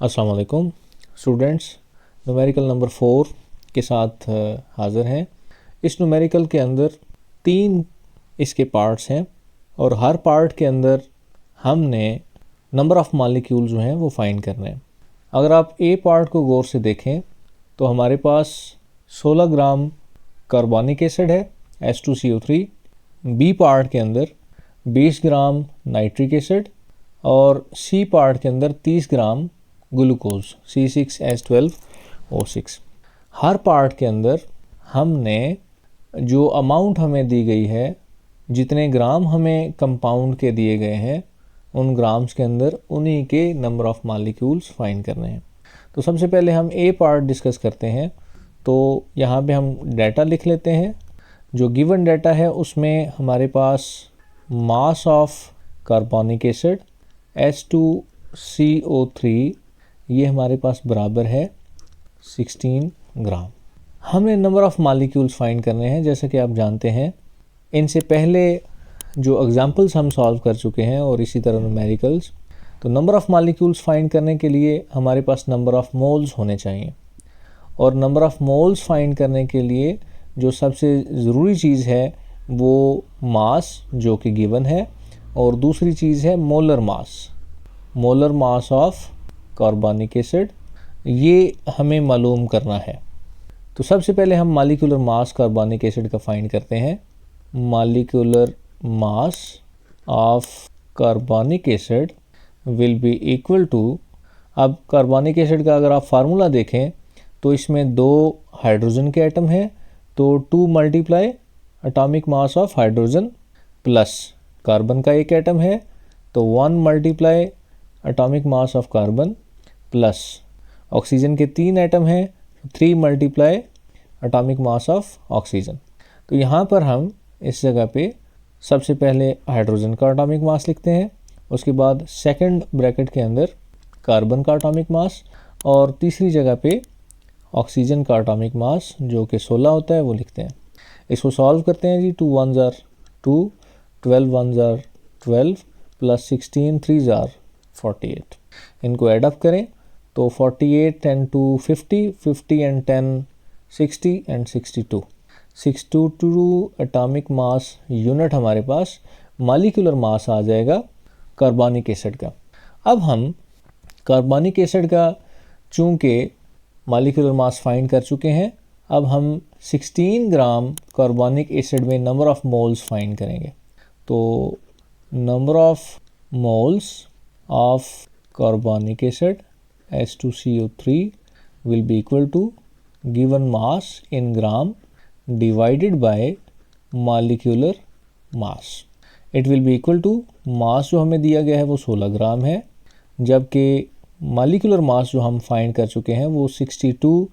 अस्सलाम वालेकुम students, numerical number 4 के साथ हाज़िर हैं। इस न्यूमेरिकल के अंदर 3 इसके पार्ट्स हैं और हर पार्ट के अंदर हमने नंबर ऑफ़ मॉलिक्यूल जो हैं वो फाइंड करने हैं। अगर आप ए पार्ट को गौर से देखें तो हमारे पास 16 ग्राम कार्बोनिक एसिड है H2CO3। बी पार्ट के अंदर 20 ग्राम नाइट्रिक एसिड और सी पार्ट के अंदर 30 ग्राम ग्लूकोज C6H12O6। हर पार्ट के अंदर हमने जो अमाउंट हमें दी गई है, जितने ग्राम हमें कंपाउंड के दिए गए हैं, उन ग्राम्स के अंदर उन्हीं के नंबर ऑफ़ मॉलिक्यूल्स फाइंड करने हैं। तो सबसे पहले हम ए पार्ट डिस्कस करते हैं। तो यहाँ पे हम डाटा लिख लेते हैं। जो गिवन डाटा है उसमें हमारे पास mass of carbonic acid H2CO3 ये हमारे पास बराबर है 16 ग्राम। हमें नंबर ऑफ़ मॉलिक्यूल्स फाइंड करने हैं। जैसे कि आप जानते हैं, इनसे पहले जो एग्जांपल्स हम सॉल्व कर चुके हैं और इसी तरह न्यूमेरिकल्स, तो नंबर ऑफ़ मॉलिक्यूल्स फाइंड करने के लिए हमारे पास नंबर ऑफ़ मोल्स होने चाहिए। और नंबर ऑफ़ मोल्स फाइंड करने के लिए जो सबसे ज़रूरी चीज़ है वो मास, जो कि गिवन है, और दूसरी चीज़ है molar mass of carbonic acid, ये हमें मालूम करना है। तो सबसे पहले हम मॉलिक्यूलर मास कार्बोनिक एसिड का फाइंड करते हैं। Molecular mass of carbonic acid will be equal to, अब कार्बोनिक एसिड का अगर आप फार्मूला देखें तो इसमें 2 हाइड्रोजन के एटम हैं, तो 2 multiply atomic mass of hydrogen plus carbon का एक एटम है तो 1 multiply atomic mass of carbon plus oxygen के 3 एटम हैं, 3 multiply atomic mass of oxygen. तो यहाँ पर हम इस जगह पे सबसे पहले हाइड्रोजन का एटॉमिक मास लिखते हैं, उसके बाद सेकंड ब्रैकेट के अंदर कार्बन का एटॉमिक मास और तीसरी जगह पे ऑक्सीजन का एटॉमिक मास जो कि 16 होता है वो लिखते हैं। इसको सॉल्व करते हैं जी। 2 1s are 2, 12 1s are 12 plus 16 3s are 48। इनको एडअप करें तो 48 10 2 50, 50 and 10 60 and 62। 62 atomic mass unit हमारे पास मॉलिक्यूलर मास आ जाएगा कार्बोनिक एसिड का। अब हम कार्बोनिक एसिड का चूँकि मॉलिक्यूलर मास फाइंड कर चुके हैं, अब हम 16 ग्राम कार्बोनिक एसिड में नंबर ऑफ़ मोल्स फाइंड करेंगे। तो number of moles of carbonic acid H2CO3 will be equal to given mass in gram divided by molecular mass. It will be equal to मास जो हमें दिया गया है वो 16 ग्राम है, जबकि मॉलिक्यूलर मास जो हम फाइंड कर चुके हैं वो 62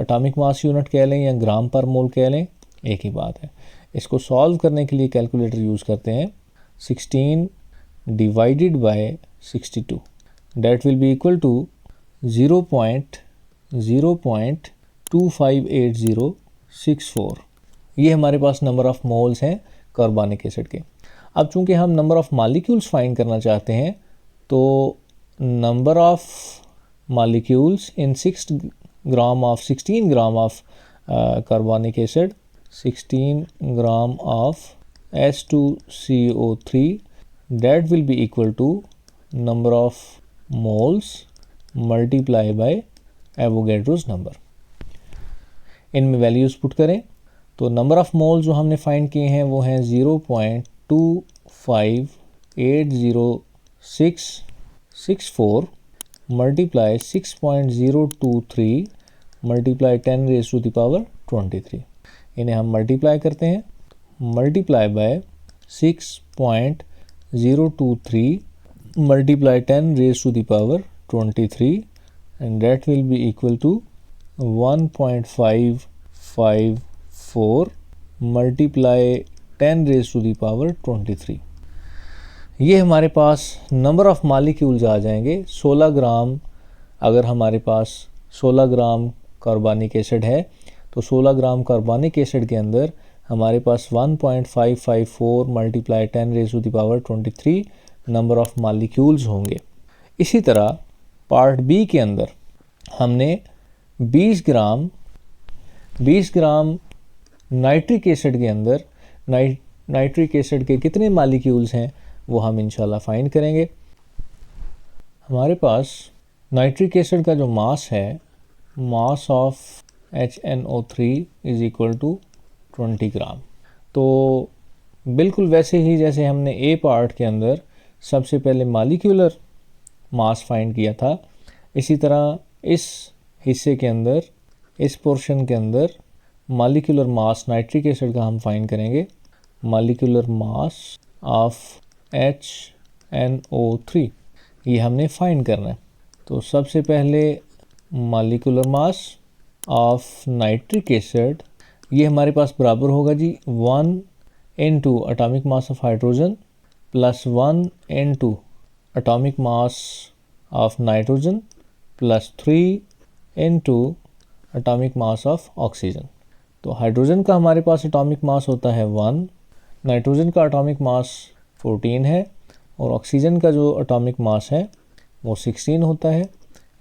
एटॉमिक मास यूनिट कह लें या ग्राम पर मोल कह लें, एक ही बात है। इसको सॉल्व करने के लिए कैलकुलेटर यूज़ करते हैं। 16 divided by 62, that will be equal to 0.0258064। ये हमारे पास नंबर ऑफ़ मोल्स हैं कार्बोनिक एसिड के। अब चूंकि हम नंबर ऑफ़ मॉलिक्यूल्स फाइंड करना चाहते हैं, तो number of molecules in 16 gram of carbonic acid, 16 gram of H2CO3, that will be equal to number of moles multiply by Avogadro's number। इनमें वैल्यूज़ पुट करें तो नंबर ऑफ़ मोल्स जो हमने find किए हैं वो हैं 0.2580664 multiply 6.023 multiply 10 raised to the power 23। इन्हें हम मल्टीप्लाई करते हैं, multiply by 6.023 multiply 10 raised to the power 23 and that will be equal to 1.554 multiply 10 raised to the power 23। ये हमारे पास नंबर ऑफ़ मॉलिक्यूल्स आ जाएंगे। 16 ग्राम, अगर हमारे पास 16 ग्राम कार्बोनिक एसिड है तो 16 ग्राम कार्बोनिक एसिड के अंदर हमारे पास 1.554 multiply 10 raise to the power 23 number of molecules होंगे। इसी तरह पार्ट बी के अंदर हमने 20 ग्राम नाइट्रिक एसिड के अंदर नाइट्रिक एसिड के कितने मालिक्यूल्स हैं वो हम इंशाल्लाह फाइंड करेंगे। हमारे पास नाइट्रिक एसिड का जो मास है, mass of HNO3 is equal to 20 gram. तो बिल्कुल वैसे ही जैसे हमने ए पार्ट के अंदर सबसे पहले मालिक्यूलर मास फाइंड किया था, इसी तरह इस हिस्से के अंदर, इस पोर्शन के अंदर मालिक्यूलर मास नाइट्रिक एसिड का हम फाइंड करेंगे। मालिक्यूलर मास ऑफ HNO3 ये हमने फाइंड करना है। तो सबसे पहले molecular mass of nitric acid, ये हमारे पास बराबर होगा जी 1 into atomic mass of hydrogen plus 1 into atomic mass of nitrogen plus 3 into atomic mass of oxygen. तो हाइड्रोजन का हमारे पास एटॉमिक मास होता है 1, नाइट्रोजन का एटॉमिक मास 14 है और ऑक्सीजन का जो एटॉमिक मास है वो 16 होता है।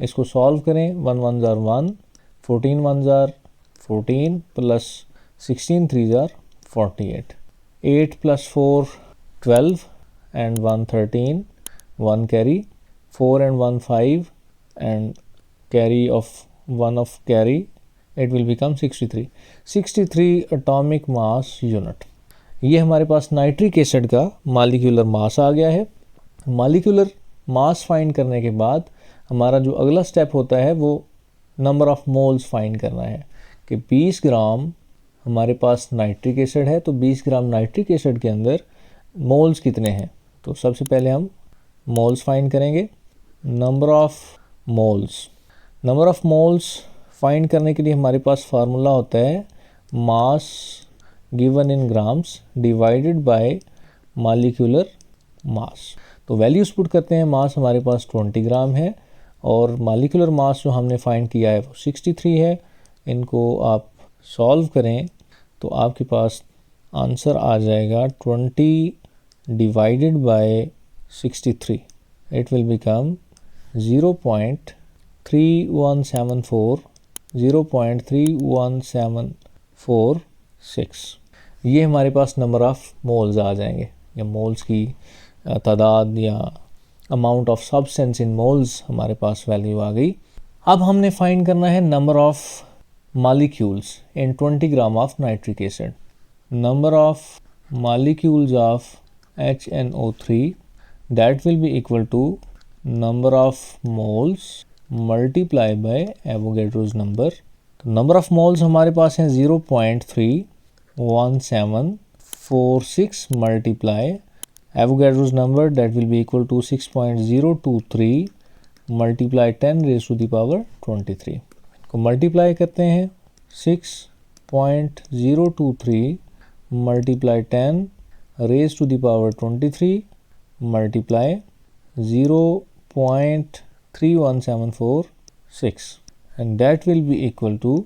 इसको सॉल्व करें, 1 1 jar 1, 14 1 jar 14 plus 16 3 jar 48, 8 plus 4 12 and 1 13, 1 carry, 4 and 1 5 and carry of 1 of carry, it will become 63 atomic mass unit। ये हमारे पास नाइट्रिक एसिड का मालिक्यूलर मास आ गया है। मालिक्यूलर मास फाइंड करने के बाद हमारा जो अगला स्टेप होता है वो नंबर ऑफ मोल्स फाइंड करना है कि 20 ग्राम हमारे पास नाइट्रिक एसिड है, तो 20 ग्राम नाइट्रिक एसिड के अंदर मोल्स कितने हैं। तो सबसे पहले हम मोल्स फाइंड करेंगे। नंबर ऑफ मोल्स फाइंड करने के लिए हमारे पास फार्मूला होता है mass given in grams divided bye molecular mass. तो वैल्यूज पुट करते हैं। मास हमारे पास 20 ग्राम है और मालिक्यूलर मास जो हमने फाइंड किया है वो 63 है। इनको आप सॉल्व करें तो आपके पास आंसर आ जाएगा 20 divided by 63, it will become 0.3174 ये हमारे पास नंबर ऑफ मोल्स आ जाएंगे, या मोल्स की तादाद या amount of substance in moles हमारे पास वैल्यू आ गई। अब हमने फाइंड करना है number of molecules in 20 gram of nitric acid. Number of molecules of HNO3 that will be equal to number of moles multiplied by Avogadro's number. तो number of moles हमारे पास है 0.31746 multiply Avogadro's number that will be equal to 6.023 multiply 10 raised to the power 23 को multiply करते हैं। 6.023 multiply 10 raise to the power 23 multiply 0.31746 and that will be equal to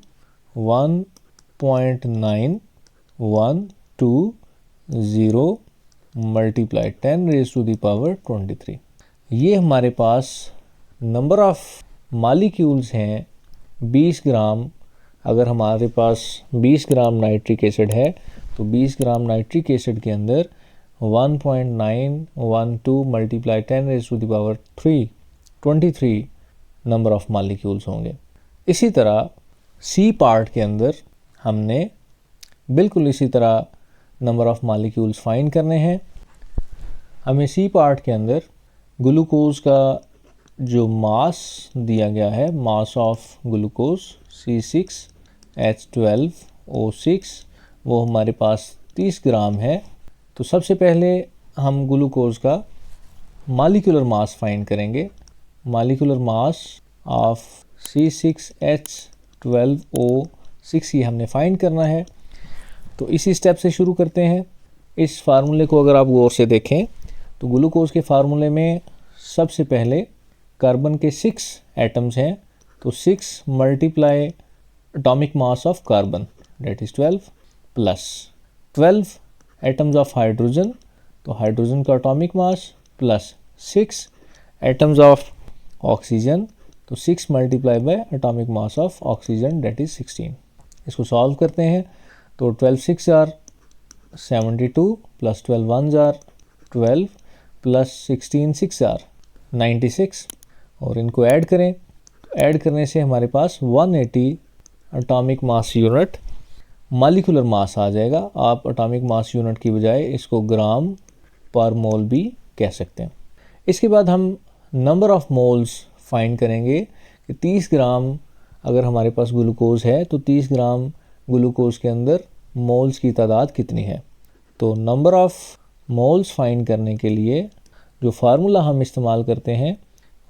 1.9120 multiply 10 raise to the power 23। ये हमारे पास number of molecules हैं 20 ग्राम। अगर हमारे पास 20 ग्राम nitric acid है तो 20 ग्राम नाइट्रिक एसिड के अंदर 1.912 multiply 10 raise to the power 23 number of molecules होंगे। इसी तरह सी पार्ट के अंदर हमने बिल्कुल इसी तरह नंबर ऑफ मॉलिक्यूल्स फाइंड करने हैं। हमें सी पार्ट के अंदर ग्लूकोज का जो मास दिया गया है, मास ऑफ ग्लूकोज C6H12O6, वो हमारे पास 30 ग्राम है। तो सबसे पहले हम ग्लूकोज का मॉलिक्यूलर मास फाइंड करेंगे। मॉलिक्यूलर मास ऑफ C6H12O6 ये हमने फाइंड करना है। तो इसी स्टेप से शुरू करते हैं। इस फार्मूले को अगर आप गौर से देखें तो ग्लूकोज के फार्मूले में सबसे पहले कार्बन के 6 एटम्स हैं, तो 6 multiply atomic mass of carbon that is 12 plus 12 atoms of hydrogen, तो हाइड्रोजन का atomic mass plus 6 atoms of oxygen, तो 6 multiply by atomic mass of oxygen that is 16। इसको सॉल्व करते हैं तो 12 6 are 72 plus 12 1 are 12 plus 16 6 are 96 और इनको add करें। ऐड करने से हमारे पास 180 atomic mass unit molecular mass आ जाएगा। आप एटॉमिक मास यूनिट की बजाय इसको ग्राम पर मोल भी कह सकते हैं। इसके बाद हम नंबर ऑफ मोल्स फाइंड करेंगे कि 30 ग्राम अगर हमारे पास ग्लूकोज है तो 30 ग्राम ग्लूकोज के अंदर मोल्स की तादाद कितनी है। तो नंबर ऑफ मोल्स फाइंड करने के लिए जो फार्मूला हम इस्तेमाल करते हैं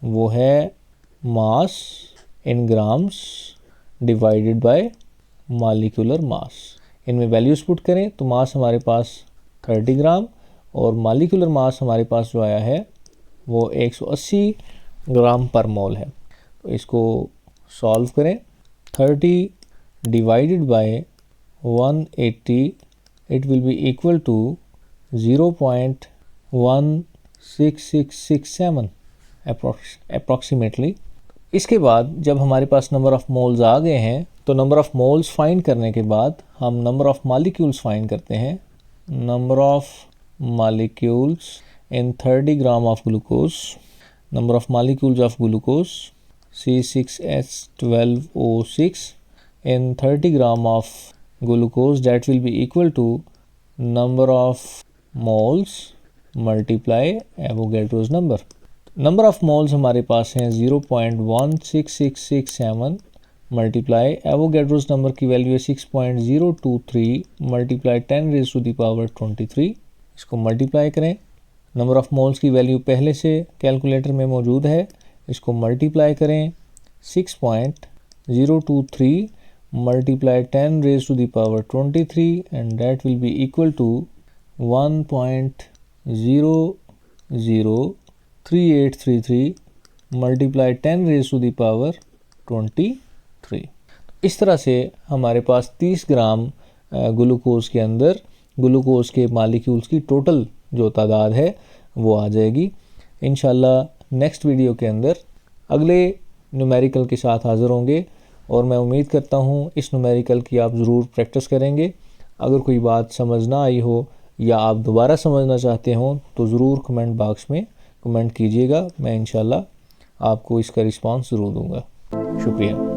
वो है mass in grams divided by molecular mass. इनमें वैल्यूज़ पुट करें तो मास हमारे पास 30 ग्राम और मॉलिक्यूलर मास हमारे पास जो आया है वो 180 ग्राम पर मोल है। तो इसको सॉल्व करें। 30 divided by 180 it will be equal to 0.16667 approximately. इसके बाद जब हमारे पास नंबर ऑफ़ मोल्स आ गए हैं तो नंबर ऑफ़ मोल्स फाइंड करने के बाद हम नंबर ऑफ़ मॉलिक्यूल्स फाइंड करते हैं। Number of molecules in 30 gram of glucose, number of molecules of glucose C6H12O6 in 30 gram of glucose, that will be equal to number of moles multiply Avogadro's number। Number of moles हमारे पास हैं 0.16667 multiply Avogadro's number की value है 6.023 multiply 10 raise to the power 23। इसको multiply करें। Number of moles की value पहले से कैलकुलेटर में मौजूद है, इसको मल्टीप्लाई करें 6.023 multiply 10 raise to the power 23 and that will be equal to 1.003833 multiply 10 raise to the power 23। इस तरह से हमारे पास 30 ग्राम ग्लूकोज के अंदर ग्लूकोज के मॉलिक्यूल्स की टोटल जो तादाद है वो आ जाएगी। इंशाल्लाह नेक्स्ट वीडियो के अंदर अगले न्यूमेरिकल के साथ हाज़िर होंगे और मैं उम्मीद करता हूँ इस न्यूमेरिकल की आप ज़रूर प्रैक्टिस करेंगे। अगर कोई बात समझ ना आई हो या आप दोबारा समझना चाहते हो तो ज़रूर कमेंट बॉक्स में कमेंट कीजिएगा, मैं इंशाल्लाह आपको इसका रिस्पांस ज़रूर दूँगा। शुक्रिया।